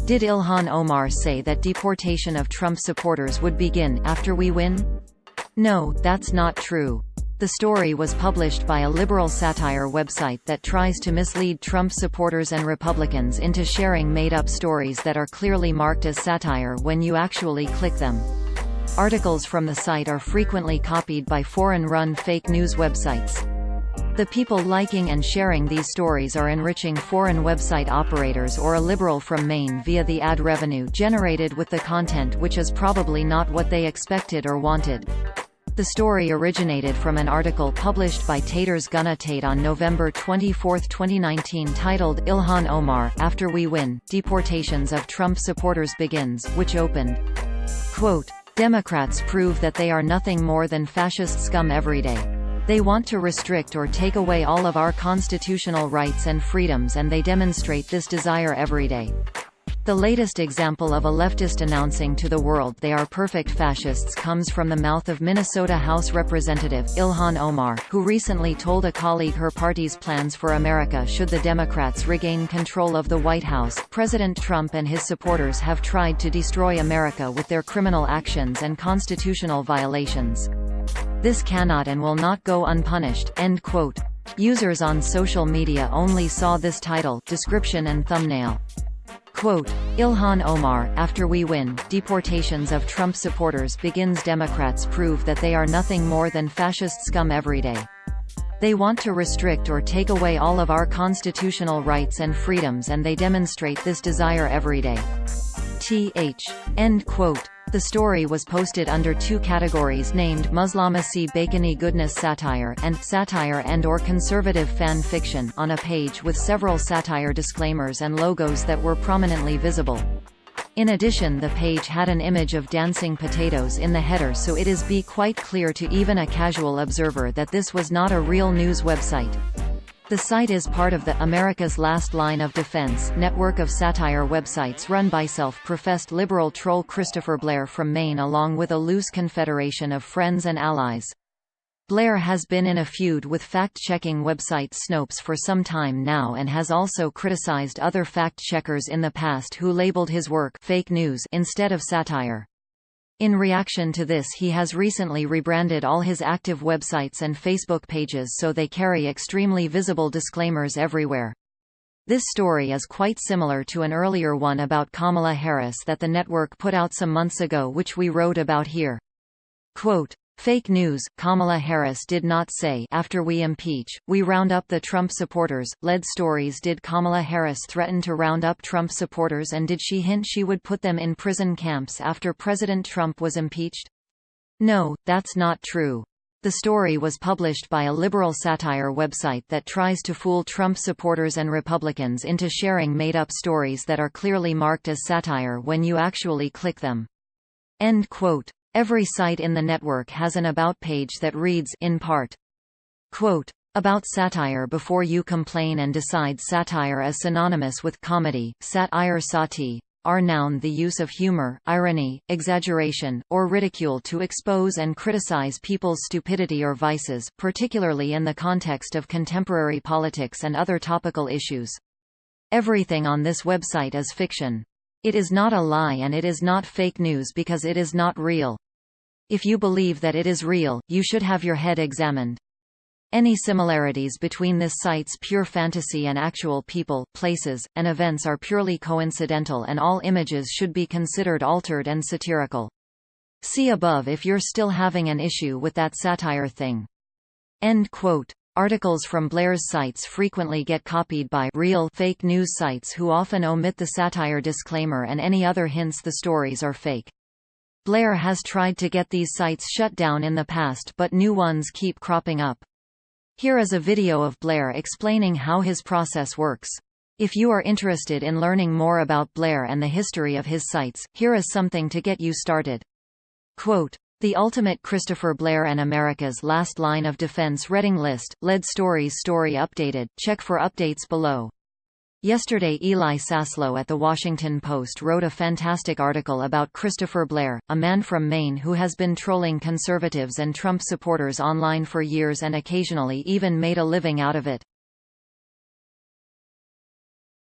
Did Ilhan Omar say that deportation of Trump supporters would begin after we win? No, that's not true. The story was published by a liberal satire website that tries to mislead Trump supporters and Republicans into sharing made-up stories that are clearly marked as satire when you actually click them. Articles from the site are frequently copied by foreign-run fake news websites. The people liking and sharing these stories are enriching foreign website operators or a liberal from Maine via the ad revenue generated with the content, which is probably not what they expected or wanted. The story originated from an article published by Taters Gonna Tate on November 24, 2019 titled Ilhan Omar, After We Win, Deportations of Trump Supporters Begins, which opened, quote, "Democrats prove that they are nothing more than fascist scum every day. They want to restrict or take away all of our constitutional rights and freedoms, and they demonstrate this desire every day." The latest example of a leftist announcing to the world they are perfect fascists comes from the mouth of Minnesota House Representative Ilhan Omar, who recently told a colleague her party's plans for America should the Democrats regain control of the White House. President Trump and his supporters have tried to destroy America with their criminal actions and constitutional violations. This cannot and will not go unpunished. End quote. Users on social media only saw this title, description and thumbnail. Quote, Ilhan Omar, After We Win, Deportations of Trump Supporters Begins. Democrats prove that they are nothing more than fascist scum every day. They want to restrict or take away all of our constitutional rights and freedoms, and they demonstrate this desire every day. End quote. The story was posted under two categories named Muslamacy Bacony Goodness Satire and Satire and/or Conservative Fan Fiction on a page with several satire disclaimers and logos that were prominently visible. In addition, the page had an image of dancing potatoes in the header, so it is quite clear to even a casual observer that this was not a real news website. The site is part of the America's Last Line of Defense network of satire websites run by self-professed liberal troll Christopher Blair from Maine, along with a loose confederation of friends and allies. Blair has been in a feud with fact-checking website Snopes for some time now and has also criticized other fact-checkers in the past who labeled his work fake news instead of satire. In reaction to this, he has recently rebranded all his active websites and Facebook pages so they carry extremely visible disclaimers everywhere. This story is quite similar to an earlier one about Kamala Harris that the network put out some months ago, which we wrote about here. Quote, Fake news, Kamala Harris did not say, "After we impeach, we round up the Trump supporters." Led stories. Did Kamala Harris threaten to round up Trump supporters, and did she hint she would put them in prison camps after President Trump was impeached? No, that's not true. The story was published by a liberal satire website that tries to fool Trump supporters and Republicans into sharing made-up stories that are clearly marked as satire when you actually click them. End quote. Every site in the network has an About page that reads, in part, quote, About satire before you complain, and decide satire is synonymous with comedy. Satire sati, are noun the use of humor, irony, exaggeration, or ridicule to expose and criticize people's stupidity or vices, particularly in the context of contemporary politics and other topical issues. Everything on this website is fiction. It is not a lie, and it is not fake news because it is not real. If you believe that it is real, you should have your head examined. Any similarities between this site's pure fantasy and actual people, places, and events are purely coincidental, and all images should be considered altered and satirical. See above if you're still having an issue with that satire thing. End quote. Articles from Blair's sites frequently get copied by real fake news sites who often omit the satire disclaimer and any other hints the stories are fake. Blair has tried to get these sites shut down in the past, but new ones keep cropping up. Here is a video of Blair explaining how his process works. If you are interested in learning more about Blair and the history of his sites, here is something to get you started. Quote, The Ultimate Christopher Blair and America's Last Line of Defense Reading List, Lead Stories Story Updated. Check for updates below. Yesterday, Eli Saslow at The Washington Post wrote a fantastic article about Christopher Blair, a man from Maine who has been trolling conservatives and Trump supporters online for years and occasionally even made a living out of it.